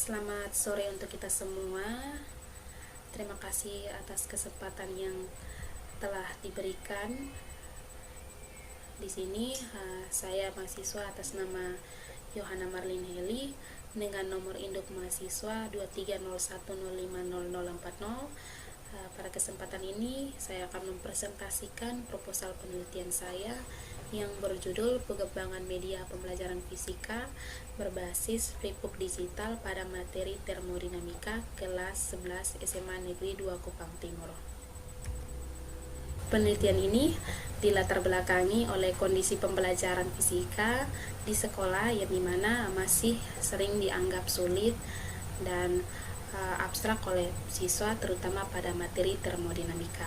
Selamat sore untuk kita semua. Terima kasih atas kesempatan yang telah diberikan. Di sini saya mahasiswa atas nama Yohana Marlin Heli dengan nomor induk mahasiswa 2301050040. Pada kesempatan ini saya akan mempresentasikan proposal penelitian saya yang berjudul Pengembangan Media Pembelajaran Fisika berbasis flipbook digital pada materi termodinamika kelas 11 SMA Negeri 2 Kupang Timur. Penelitian ini dilatar belakangi oleh kondisi pembelajaran fisika di sekolah yang dimana masih sering dianggap sulit dan abstrak oleh siswa, terutama pada materi termodinamika,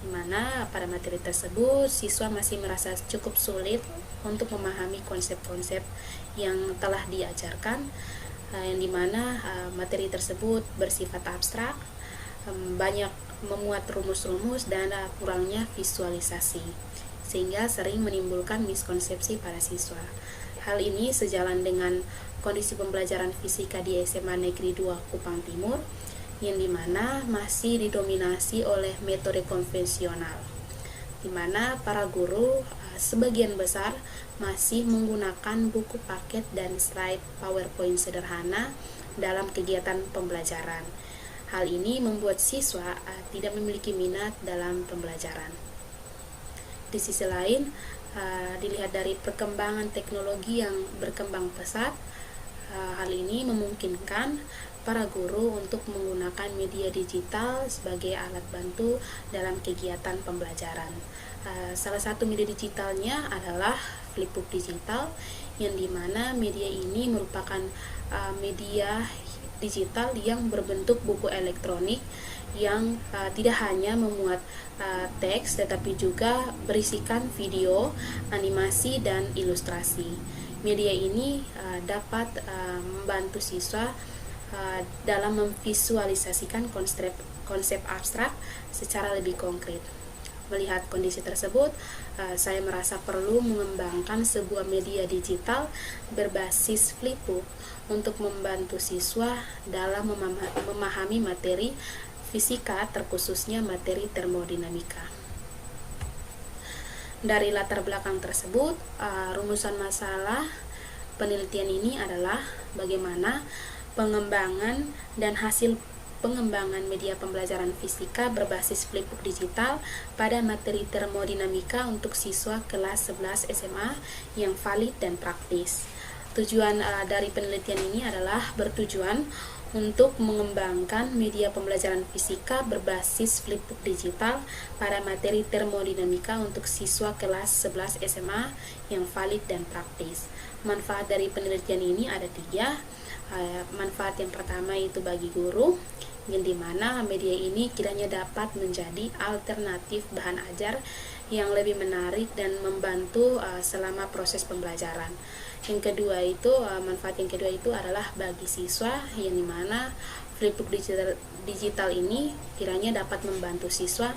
di mana pada materi tersebut siswa masih merasa cukup sulit untuk memahami konsep-konsep yang telah diajarkan, yang dimana materi tersebut bersifat abstrak, banyak memuat rumus-rumus dan kurangnya visualisasi, sehingga sering menimbulkan miskonsepsi pada siswa. Hal ini sejalan dengan kondisi pembelajaran fisika di SMA Negeri 2 Kupang Timur, yang dimana masih didominasi oleh metode konvensional, di mana para guru sebagian besar masih menggunakan buku paket dan slide PowerPoint sederhana dalam kegiatan pembelajaran. Hal ini membuat siswa tidak memiliki minat dalam pembelajaran. Di sisi lain, dilihat dari perkembangan teknologi yang berkembang pesat, hal ini memungkinkan para guru untuk menggunakan media digital sebagai alat bantu dalam kegiatan pembelajaran. Salah satu media digitalnya adalah flipbook digital, yang dimana media ini merupakan media digital yang berbentuk buku elektronik yang tidak hanya memuat teks tetapi juga berisikan video, animasi, dan ilustrasi. Media ini dapat membantu siswa dalam memvisualisasikan konsep abstrak secara lebih konkret. Melihat kondisi tersebut, saya merasa perlu mengembangkan sebuah media digital berbasis flipbook untuk membantu siswa dalam memahami materi fisika, terkhususnya materi termodinamika. Dari latar belakang tersebut, rumusan masalah penelitian ini adalah bagaimana pengembangan dan hasil pengembangan media pembelajaran fisika berbasis flipbook digital pada materi termodinamika untuk siswa kelas 11 SMA yang valid dan praktis. Tujuan dari penelitian ini adalah bertujuan untuk mengembangkan media pembelajaran fisika berbasis flipbook digital pada materi termodinamika untuk siswa kelas 11 SMA yang valid dan praktis. Manfaat dari penelitian ini ada 3. Manfaat yang pertama itu bagi guru, yang dimana media ini kiranya dapat menjadi alternatif bahan ajar yang lebih menarik dan membantu selama proses pembelajaran. Yang kedua itu, manfaat yang kedua itu adalah bagi siswa, yang dimana flipbook digital ini kiranya dapat membantu siswa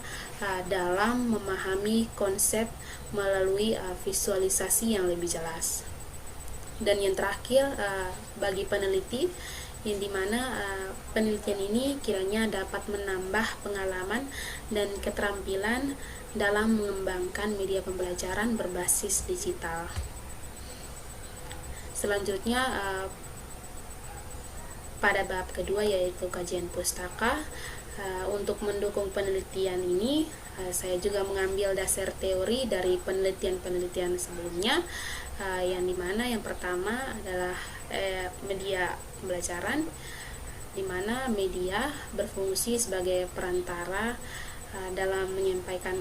dalam memahami konsep melalui visualisasi yang lebih jelas. Dan yang terakhir, bagi peneliti, yang dimana penelitian ini kiranya dapat menambah pengalaman dan keterampilan dalam mengembangkan media pembelajaran berbasis digital. Selanjutnya, pada bab kedua yaitu kajian pustaka. Untuk mendukung penelitian ini, saya juga mengambil dasar teori dari penelitian-penelitian sebelumnya, yang dimana yang pertama adalah media pembelajaran, dimana media berfungsi sebagai perantara dalam menyampaikan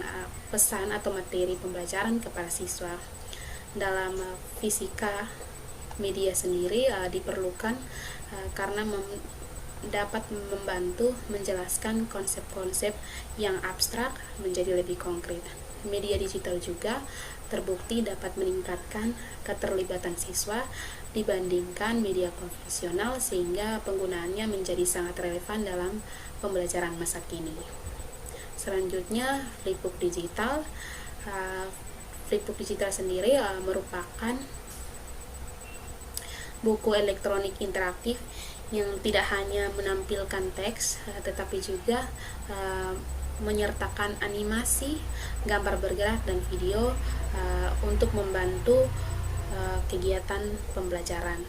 pesan atau materi pembelajaran kepada siswa. Dalam fisika, media sendiri diperlukan karena dapat membantu menjelaskan konsep-konsep yang abstrak menjadi lebih konkret. Media digital juga terbukti dapat meningkatkan keterlibatan siswa dibandingkan media konvensional, sehingga penggunaannya menjadi sangat relevan dalam pembelajaran masa kini. Selanjutnya, flipbook digital. Flipbook digital sendiri merupakan buku elektronik interaktif yang tidak hanya menampilkan teks, tetapi juga menyertakan animasi, gambar bergerak, dan video untuk membantu kegiatan pembelajaran.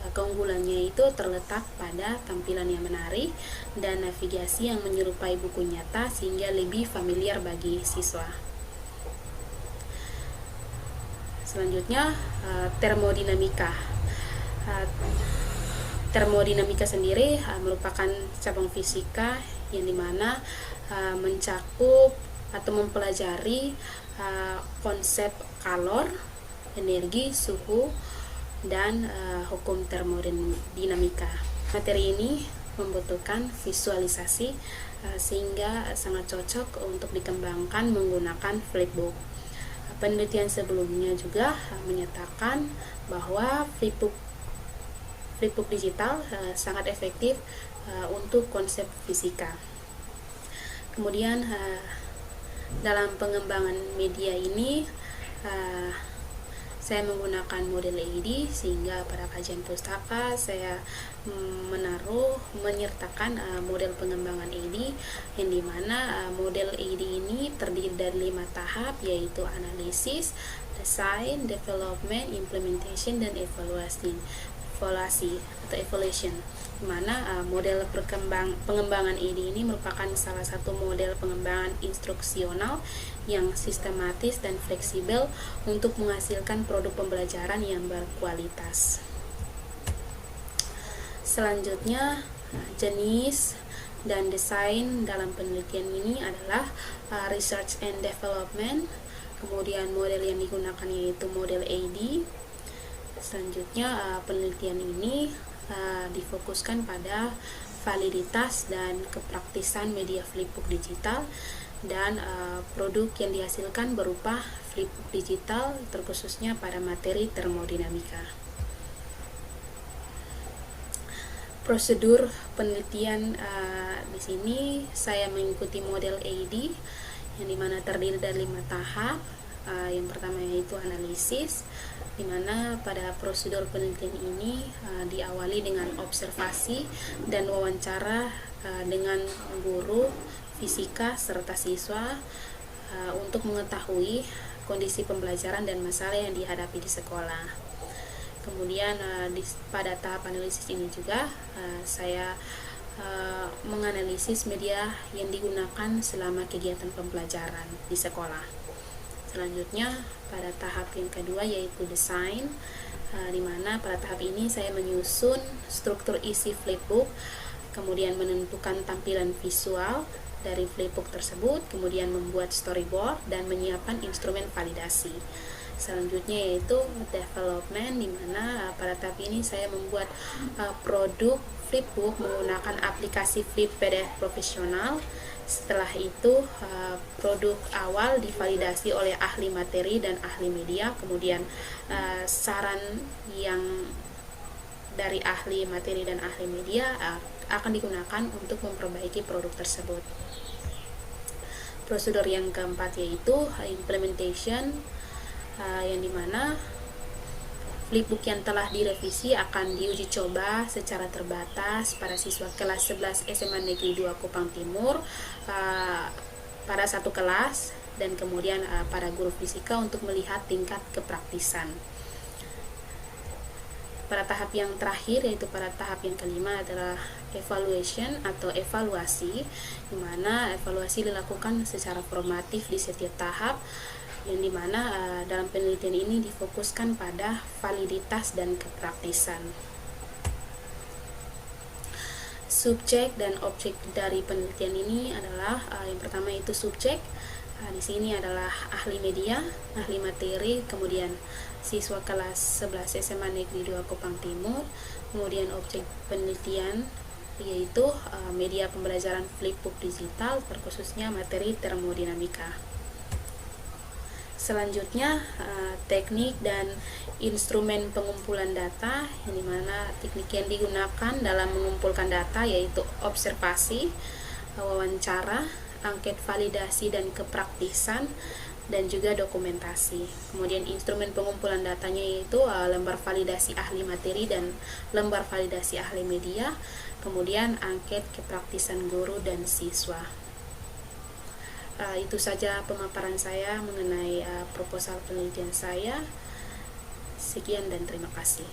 Keunggulannya itu terletak pada tampilan yang menarik dan navigasi yang menyerupai buku nyata sehingga lebih familiar bagi siswa. Selanjutnya, termodinamika. Termodinamika sendiri merupakan cabang fisika yang dimana mencakup atau mempelajari konsep kalor, energi, suhu, dan hukum termodinamika. Materi ini membutuhkan visualisasi sehingga sangat cocok untuk dikembangkan menggunakan flipbook. Penelitian sebelumnya juga menyatakan bahwa flipbook digital sangat efektif untuk konsep fisika. Kemudian dalam pengembangan media ini saya menggunakan model AED, sehingga pada kajian pustaka saya menyertakan model pengembangan AED, yang dimana model AED ini terdiri dari 5 tahap, yaitu analisis, design, development, implementation, dan evaluasi atau evaluation, di mana model pengembangan AED ini merupakan salah satu model pengembangan instruksional yang sistematis dan fleksibel untuk menghasilkan produk pembelajaran yang berkualitas. Selanjutnya, jenis dan desain dalam penelitian ini adalah research and development. Kemudian model yang digunakan yaitu model AED. Selanjutnya, penelitian ini difokuskan pada validitas dan kepraktisan media flipbook digital dan produk yang dihasilkan berupa flipbook digital, terkhususnya pada materi termodinamika. Prosedur penelitian di sini saya mengikuti model AED, yang dimana terdiri dari 5 tahap. Yang pertama yaitu analisis, di mana pada prosedur penelitian ini diawali dengan observasi dan wawancara dengan guru fisika serta siswa untuk mengetahui kondisi pembelajaran dan masalah yang dihadapi di sekolah. Kemudian pada tahap analisis ini juga saya menganalisis media yang digunakan selama kegiatan pembelajaran di sekolah. Selanjutnya pada tahap yang kedua yaitu desain, di mana pada tahap ini saya menyusun struktur isi flipbook, kemudian menentukan tampilan visual dari flipbook tersebut, kemudian membuat storyboard dan menyiapkan instrumen validasi. Selanjutnya yaitu development, di mana pada tahap ini saya membuat produk flipbook menggunakan aplikasi Flip PDF profesional. Setelah itu produk awal divalidasi oleh ahli materi dan ahli media, kemudian saran yang dari ahli materi dan ahli media akan digunakan untuk memperbaiki produk tersebut. Prosedur yang keempat yaitu implementation, yang dimana flipbook yang telah direvisi akan diuji coba secara terbatas pada siswa kelas 11 SMA Negeri 2 Kupang Timur pada satu kelas, dan kemudian para guru fisika untuk melihat tingkat kepraktisan. Pada tahap yang terakhir yaitu pada tahap yang kelima adalah evaluation atau evaluasi, di mana evaluasi dilakukan secara formatif di setiap tahap, yang dimana dalam penelitian ini difokuskan pada validitas dan kepraktisan. Subjek dan objek dari penelitian ini adalah yang pertama itu subjek. Di sini adalah ahli media, ahli materi, kemudian siswa kelas 11 SMA Negeri 2 Kupang Timur. Kemudian objek penelitian yaitu media pembelajaran flipbook digital, terkhususnya materi termodinamika. Selanjutnya teknik dan instrumen pengumpulan data, yang dimana teknik yang digunakan dalam mengumpulkan data yaitu observasi, wawancara, angket validasi dan kepraktisan, dan juga dokumentasi. Kemudian instrumen pengumpulan datanya yaitu lembar validasi ahli materi dan lembar validasi ahli media, kemudian angket kepraktisan guru dan siswa. Itu saja pemaparan saya mengenai proposal penelitian saya. Sekian dan terima kasih.